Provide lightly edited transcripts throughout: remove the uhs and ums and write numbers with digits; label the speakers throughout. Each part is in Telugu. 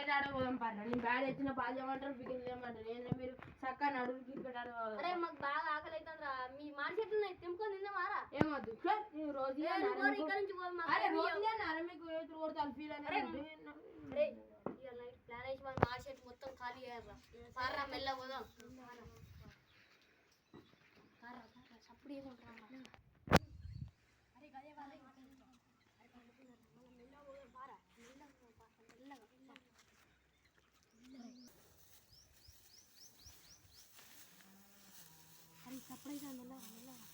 Speaker 1: క్రికెట్ ఆడబోదాం పాట నేను బ్యాట్ ఎత్తిన పాలు చేయమంటారు క్రికెట్ చేయమంటారు నేను మీరు చక్కగా నడువు క్రికెట్ ఆడబోదాం.
Speaker 2: అరే మాకు బాగా ఆకలి అవుతుందిరా మీ మాట చెట్లు తెంపుకొని తిందామారా.
Speaker 1: ఏమొద్దు నువ్వు రోజు మీకు కొడతాను ఫీల్ అనేది
Speaker 2: ప్లాన్ వేసి మన మాట చెట్టు మొత్తం ఖాళీ అయ్యారా పారా మెల్ల పోదాం. సప్పుడు ఏముంటారా అరే సప్పుడైతే మెల్లగా మెల్లగా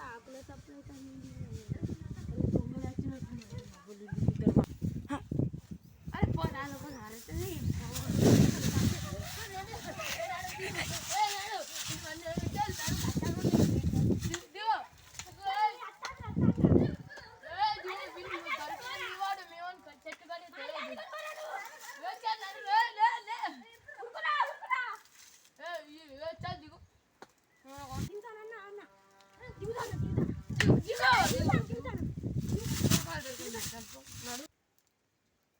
Speaker 2: ఆకులే సప్పుడైతే
Speaker 1: అరే పోరాలు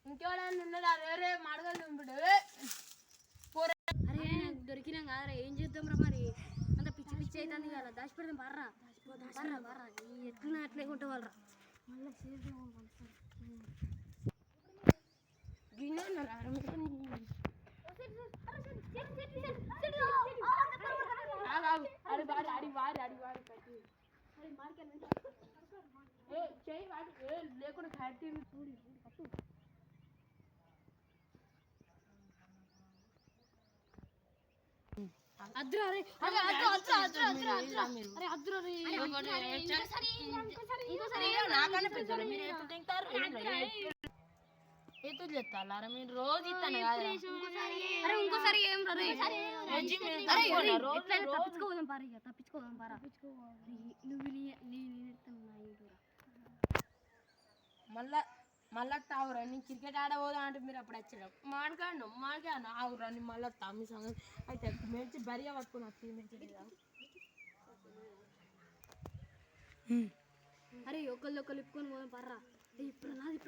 Speaker 1: ఇంకెవడన్నా ఉన్నదా వేరే మాడగలు ఉండు.
Speaker 2: అరే దొరికినాం కాదరా ఏం చేద్దాం రా మరి అంత పిచ్చి పిచ్చి అవుతుంది కదా దాచి పెడదాం బర్రా బర్రా బర్రా ఎట్లా అట్లే కొంటే వాళ్ళరా మళ్ళీ
Speaker 1: లేకుండా ఫ్యాక్టరీ
Speaker 2: అద్దురా రే అరే అద్దురా రే
Speaker 1: నాకన్నా పెద్దలు మీరు ఎత్తు తింటారు ఎత్తులు చెప్తారా మీరు రోజు ఇస్తాను
Speaker 2: అరే ఇంకోసారి ఏం రా తప్పించుకోదాం పారా ఇక తప్పించుకోదాం పారా
Speaker 1: మళ్ళా తావురా నేను క్రికెట్ ఆడబోదా అంటే మీరు అప్పుడు వచ్చారు మాడకాను ఆవురా నీ మళ్ళీ తమ్మి సంగతి అయితే మంచి బరిగా పట్టుకుని వస్తుంది
Speaker 2: అరే ఒకళ్ళు ఇప్పుకొని పోదాం పర్రా ఇప్పుడు నాది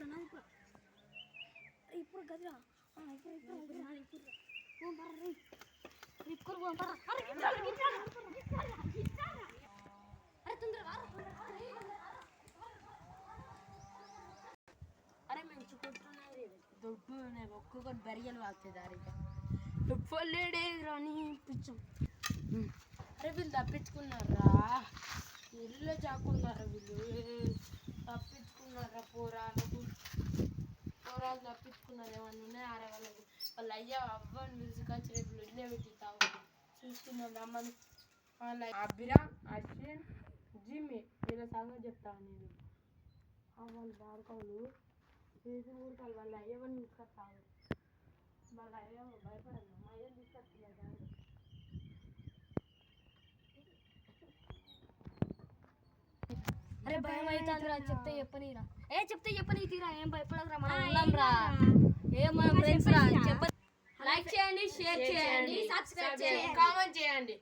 Speaker 2: ఇప్పుడు గదిరా ఇప్పుడు పోదాం పర్రా అరే తొందరగా
Speaker 1: అరే మంచి కొట్టున్నది దొడ్డు ఒక్కొక్కటి బరియలు వాగుతుంది దారిగా ఎప్పుడే రాని పిచ్చం అరే వీళ్ళు తప్పించుకున్నారా ఇల్లు చాకున్నారా వీళ్ళు తప్పించుకున్నారా పోరాలు తప్పించుకున్నారు ఏమన్నా ఉన్నాయి ఆరే వాళ్ళకి వాళ్ళు అయ్యా అవ్వని విసుకొచ్చి రేపు ఇల్లే పెట్టిస్తావు చూస్తున్నాం రమ్మని వాళ్ళ అభిరా అశ్విన్ జిమ్మి వీళ్ళ సంగతి చెప్తాను నేను వాళ్ళు బాడుకోవాలి వేసిన ఊరికాలు వాళ్ళ అయ్యవని తీసుకొస్తాను వాళ్ళ అయ్య భయపడదు మా అయ్యని తీసుకొస్తున్నారు దాంట్లో
Speaker 2: అరే భయం అవుతుందిరా చెప్తే చెప్పని తీరా ఏం భయపడదురా మనం ఉన్నాం రా ఏ మన ఫ్రెండ్స్ రా లైక్ చేయండి షేర్ చేయండి సబ్స్క్రైబ్ చేయండి
Speaker 1: కామెంట్ చేయండి.